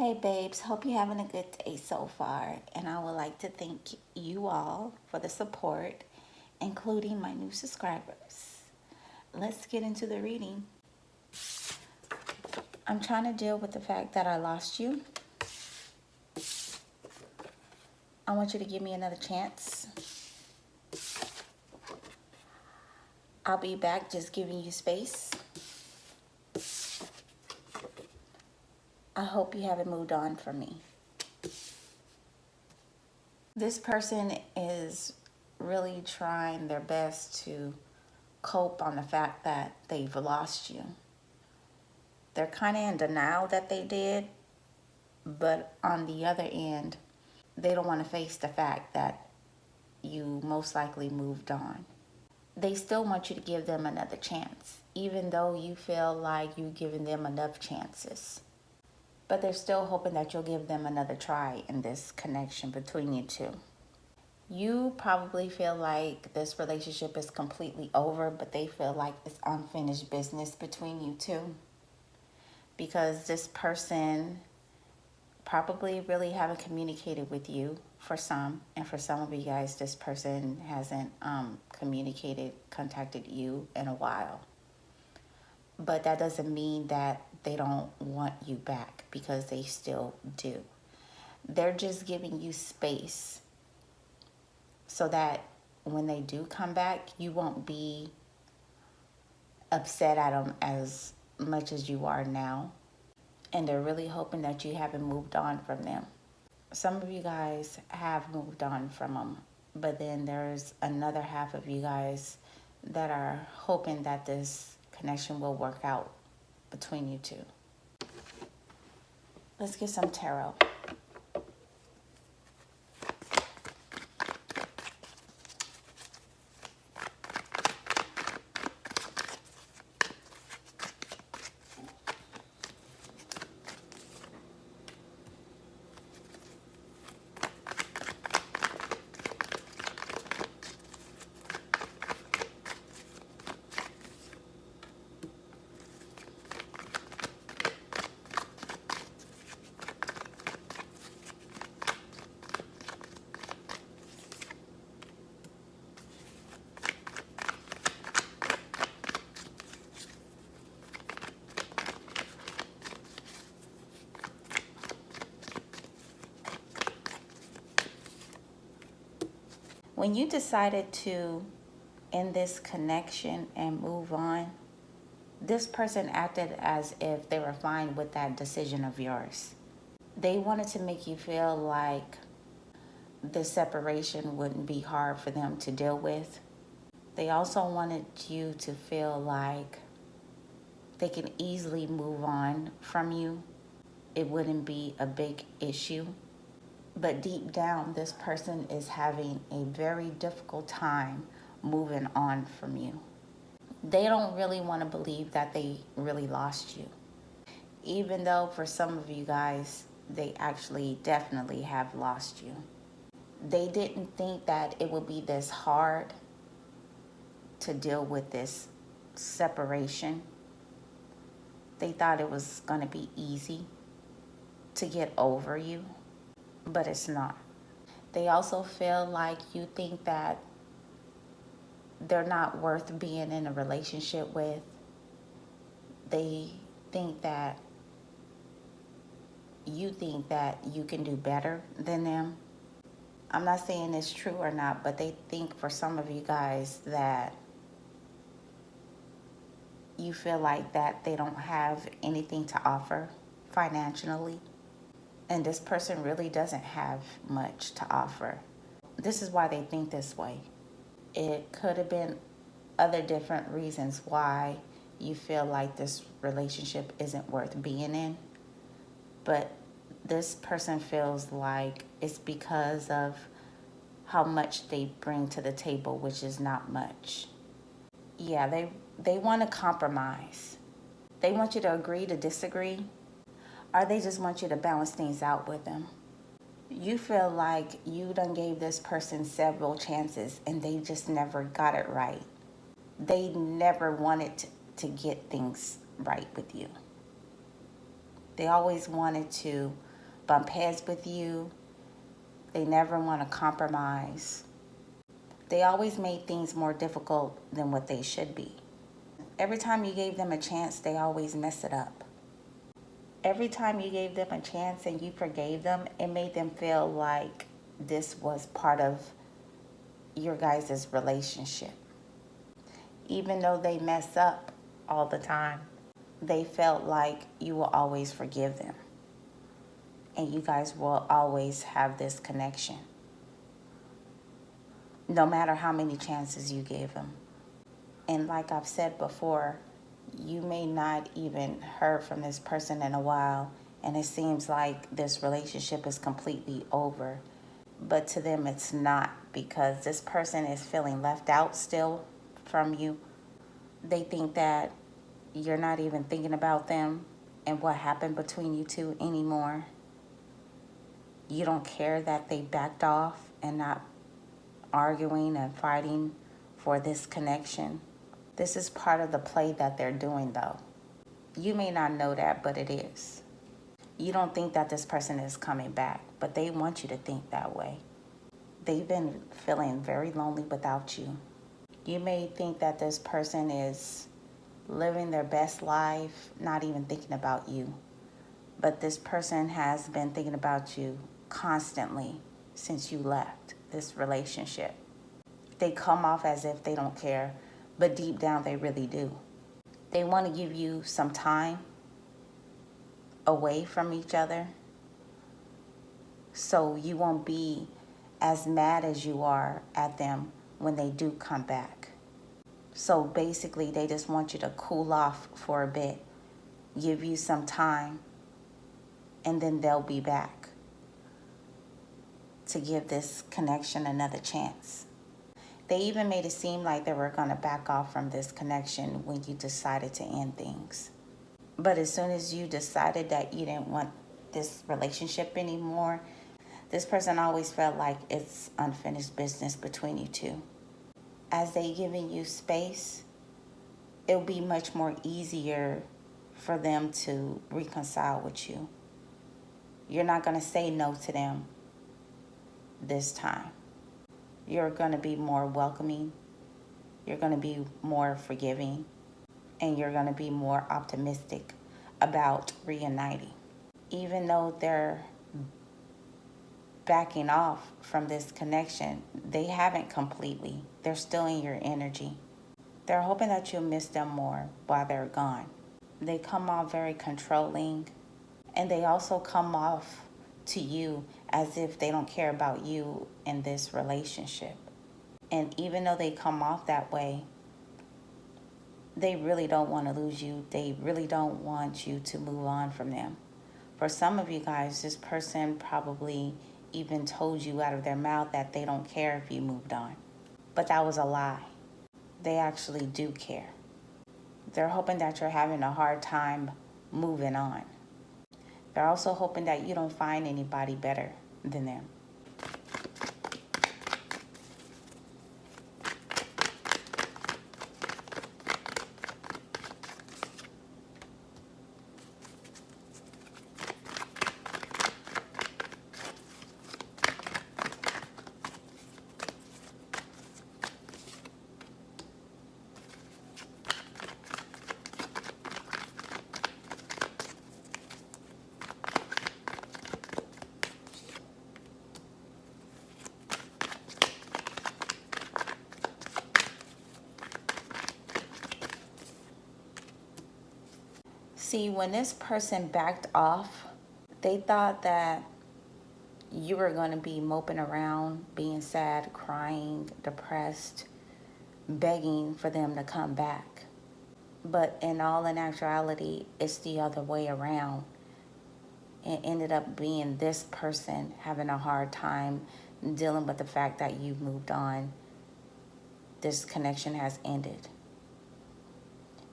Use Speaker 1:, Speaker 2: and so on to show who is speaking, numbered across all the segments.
Speaker 1: Hey babes, hope you're having a good day so far, and I would like to thank you all for the support, including my new subscribers. Let's get into the reading. I'm trying to deal with the fact that I lost you. I want you to give me another chance. I'll be back, just giving you space. I hope you haven't moved on from me. This person is really trying their best to cope on the fact that they've lost you. They're kind of in denial that they did, but on the other end, they don't want to face the fact that you most likely moved on. They still want you to give them another chance, even though you feel like you've given them enough chances. But they're still hoping that you'll give them another try in this connection between you two. You probably feel like this relationship is completely over, but they feel like it's unfinished business between you two. Because this person probably really haven't communicated with you for some, and for some of you guys, this person hasn't contacted you in a while. But that doesn't mean that they don't want you back, because they still do. They're just giving you space so that when they do come back, you won't be upset at them as much as you are now. And they're really hoping that you haven't moved on from them. Some of you guys have moved on from them, but then there's another half of you guys that are hoping that this connection will work out between you two. Let's get some tarot. When you decided to end this connection and move on, this person acted as if they were fine with that decision of yours. They wanted to make you feel like the separation wouldn't be hard for them to deal with. They also wanted you to feel like they can easily move on from you. It wouldn't be a big issue. But deep down, this person is having a very difficult time moving on from you. They don't really want to believe that they really lost you. Even though for some of you guys, they actually definitely have lost you. They didn't think that it would be this hard to deal with this separation. They thought it was going to be easy to get over you, but it's not. They also feel like you think that they're not worth being in a relationship with. They think that you can do better than them. I'm not saying it's true or not, but they think for some of you guys that you feel like that they don't have anything to offer financially. And this person really doesn't have much to offer. This is why they think this way. It could have been other different reasons why you feel like this relationship isn't worth being in. But this person feels like it's because of how much they bring to the table, which is not much. Yeah, they want to compromise. They want you to agree to disagree, or they just want you to balance things out with them. You feel like you done gave this person several chances and they just never got it right. They never wanted to get things right with you. They always wanted to bump heads with you. They never want to compromise. They always made things more difficult than what they should be. Every time you gave them a chance, they always mess it up. Every time you gave them a chance and you forgave them, it made them feel like this was part of your guys' relationship. Even though they mess up all the time, they felt like you will always forgive them. And you guys will always have this connection, no matter how many chances you gave them. And like I've said before, you may not even heard from this person in a while, and it seems like this relationship is completely over. But to them, it's not, because this person is feeling left out still from you. They think that you're not even thinking about them and what happened between you two anymore. You don't care that they backed off and not arguing and fighting for this connection. This is part of the play that they're doing, though. You may not know that, but it is. You don't think that this person is coming back, but they want you to think that way. They've been feeling very lonely without you. You may think that this person is living their best life, not even thinking about you. But this person has been thinking about you constantly since you left this relationship. They come off as if they don't care, but deep down they really do. They want to give you some time away from each other so you won't be as mad as you are at them when they do come back. So basically, they just want you to cool off for a bit, give you some time, and then they'll be back to give this connection another chance. They even made it seem like they were going to back off from this connection when you decided to end things. But as soon as you decided that you didn't want this relationship anymore, this person always felt like it's unfinished business between you two. As they giving you space, it'll be much more easier for them to reconcile with you. You're not going to say no to them this time. You're going to be more welcoming. You're going to be more forgiving. And you're going to be more optimistic about reuniting. Even though they're backing off from this connection, they haven't completely. They're still in your energy. They're hoping that you'll miss them more while they're gone. They come off very controlling, and they also come off to you as if they don't care about you in this relationship. And even though they come off that way, they really don't want to lose you. They really don't want you to move on from them. For some of you guys, this person probably even told you out of their mouth that they don't care if you moved on. But that was a lie. They actually do care. They're hoping that you're having a hard time moving on. They're also hoping that you don't find anybody better than them. See, when this person backed off, they thought that you were going to be moping around, being sad, crying, depressed, begging for them to come back. But in actuality, it's the other way around. It ended up being this person having a hard time dealing with the fact that you moved on. This connection has ended.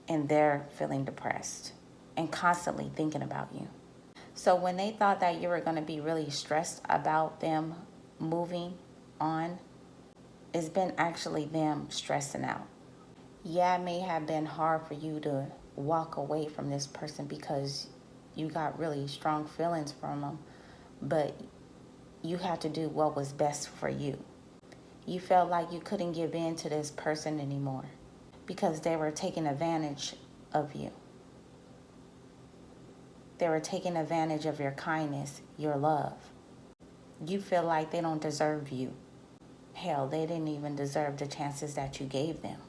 Speaker 1: And they're feeling depressed and constantly thinking about you. So when they thought that you were going to be really stressed about them moving on, it's been actually them stressing out. Yeah, it may have been hard for you to walk away from this person because you got really strong feelings from them, but you had to do what was best for you. You felt like you couldn't give in to this person anymore because they were taking advantage of you. They were taking advantage of your kindness, your love. You feel like they don't deserve you. Hell, they didn't even deserve the chances that you gave them.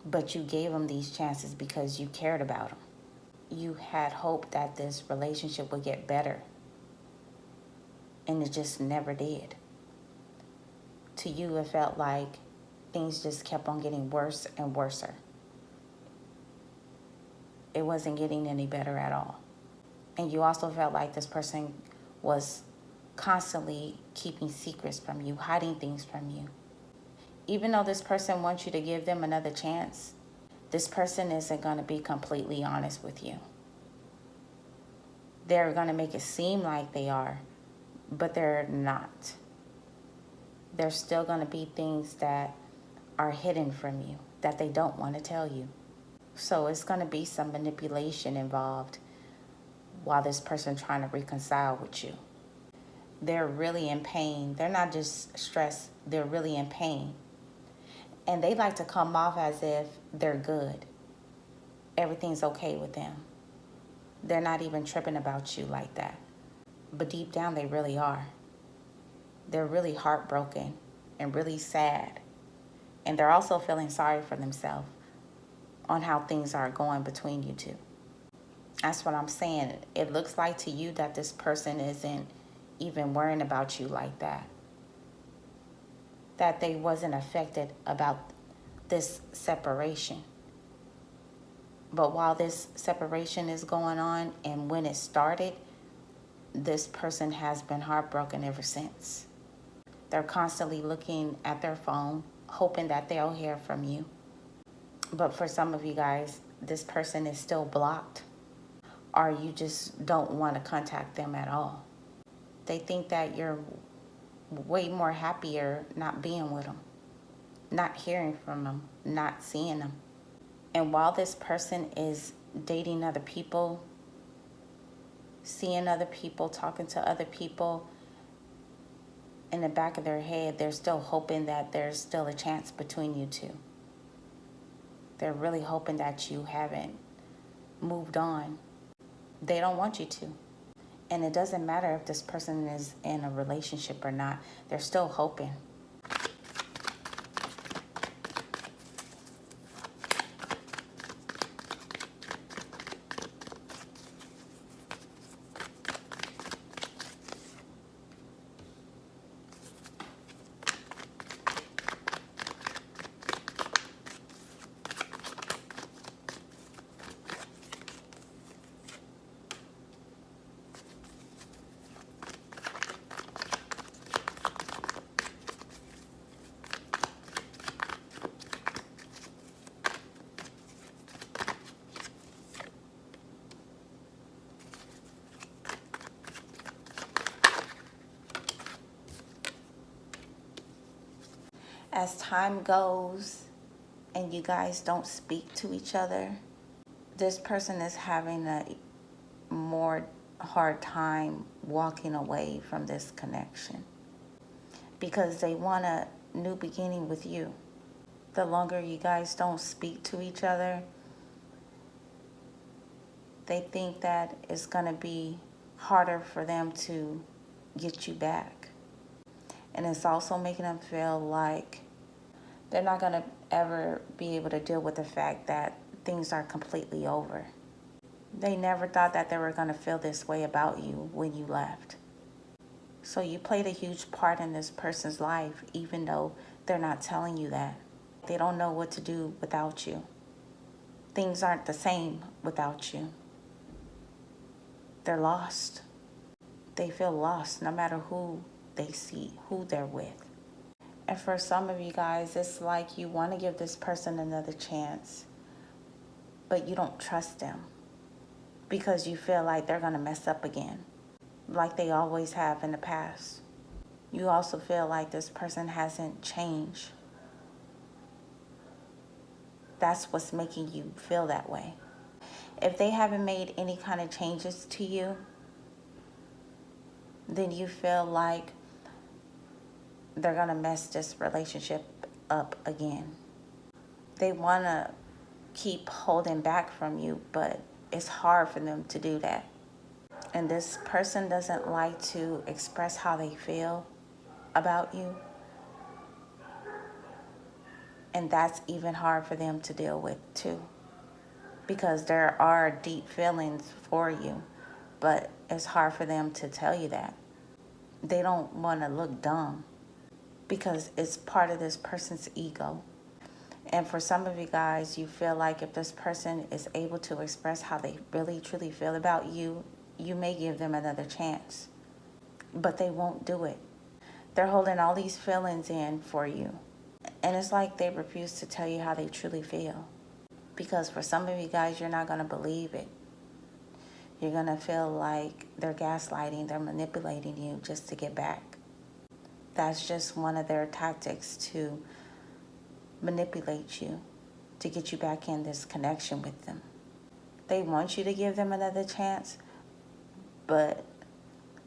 Speaker 1: But you gave them these chances because you cared about them. You had hope that this relationship would get better. And it just never did. To you, it felt like things just kept on getting worse and worse. It wasn't getting any better at all. And you also felt like this person was constantly keeping secrets from you, hiding things from you. Even though this person wants you to give them another chance, this person isn't going to be completely honest with you. They're going to make it seem like they are, but they're not. There's still going to be things that are hidden from you that they don't want to tell you. So it's going to be some manipulation involved while this person trying to reconcile with you. They're really in pain. They're not just stressed. They're really in pain. And they like to come off as if they're good. Everything's okay with them. They're not even tripping about you like that. But deep down, they really are. They're really heartbroken and really sad. And they're also feeling sorry for themselves on how things are going between you two. That's what I'm saying. It looks like to you that this person isn't even worrying about you like that. That they wasn't affected about this separation. But while this separation is going on and when it started, this person has been heartbroken ever since. They're constantly looking at their phone, hoping that they'll hear from you. But for some of you guys, this person is still blocked, or you just don't want to contact them at all. They think that you're way more happier not being with them, not hearing from them, not seeing them. And while this person is dating other people, seeing other people, talking to other people, in the back of their head, they're still hoping that there's still a chance between you two. They're really hoping that you haven't moved on. They don't want you to. And it doesn't matter if this person is in a relationship or not. They're still hoping. As time goes and you guys don't speak to each other, this person is having a more hard time walking away from this connection because they want a new beginning with you. The longer you guys don't speak to each other, they think that it's going to be harder for them to get you back. And it's also making them feel like they're not going to ever be able to deal with the fact that things are completely over. They never thought that they were going to feel this way about you when you left. So you played a huge part in this person's life, even though they're not telling you that. They don't know what to do without you. Things aren't the same without you. They're lost. They feel lost no matter who they see, who they're with. And for some of you guys, it's like you want to give this person another chance, but you don't trust them because you feel like they're going to mess up again, like they always have in the past. You also feel like this person hasn't changed. That's what's making you feel that way. If they haven't made any kind of changes to you, then you feel like they're going to mess this relationship up again. They want to keep holding back from you, but it's hard for them to do that. And this person doesn't like to express how they feel about you. And that's even hard for them to deal with too. Because there are deep feelings for you, but it's hard for them to tell you that. They don't want to look dumb because it's part of this person's ego. And for some of you guys, you feel like if this person is able to express how they really truly feel about you, you may give them another chance. But they won't do it. They're holding all these feelings in for you. And it's like they refuse to tell you how they truly feel. Because for some of you guys, you're not going to believe it. You're going to feel like they're gaslighting, they're manipulating you just to get back. That's just one of their tactics to manipulate you, to get you back in this connection with them. They want you to give them another chance, but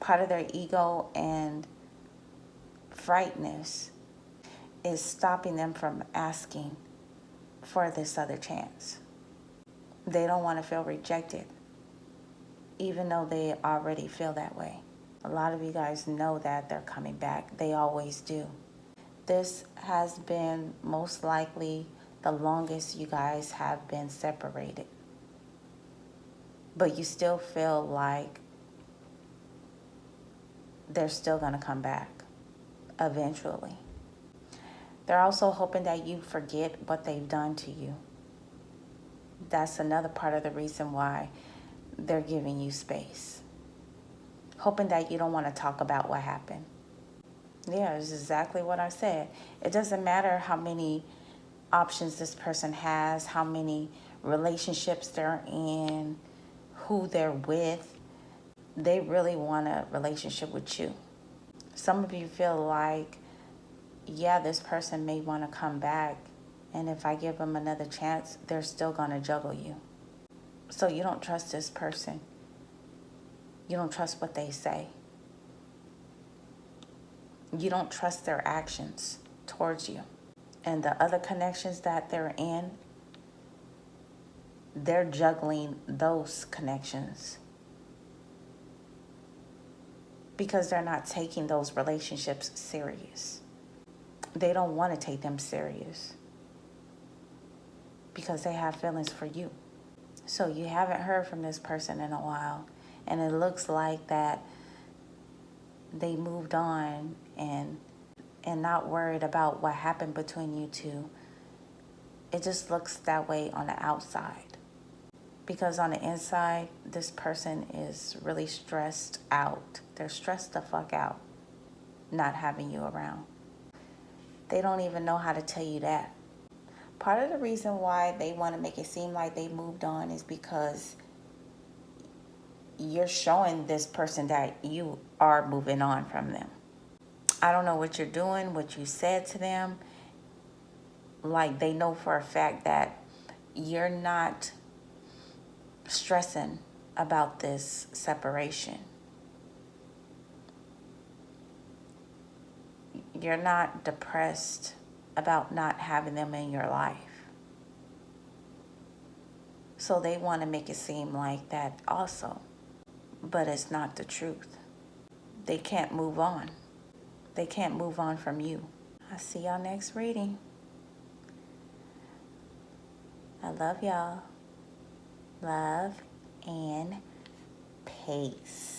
Speaker 1: part of their ego and frightness is stopping them from asking for this other chance. They don't want to feel rejected, even though they already feel that way. A lot of you guys know that they're coming back. They always do. This has been most likely the longest you guys have been separated. But you still feel like they're still going to come back eventually. They're also hoping that you forget what they've done to you. That's another part of the reason why they're giving you space. Hoping that you don't want to talk about what happened. Yeah, it's exactly what I said. It doesn't matter how many options this person has, how many relationships they're in, who they're with. They really want a relationship with you. Some of you feel like, yeah, this person may want to come back, and if I give them another chance, they're still going to juggle you. So you don't trust this person. You don't trust what they say. You don't trust their actions towards you. And the other connections that they're in, they're juggling those connections because they're not taking those relationships serious. They don't want to take them serious because they have feelings for you. So you haven't heard from this person in a while, and it looks like that they moved on and not worried about what happened between you two. It just looks that way on the outside. Because on the inside, this person is really stressed out. They're stressed the fuck out not having you around. They don't even know how to tell you that. Part of the reason why they want to make it seem like they moved on is because you're showing this person that you are moving on from them. I don't know what you're doing, what you said to them. Like, they know for a fact that you're not stressing about this separation. You're not depressed about not having them in your life. So they want to make it seem like that also. But it's not the truth. They can't move on. They can't move on from you. I'll see y'all next reading. I love y'all. Love and peace.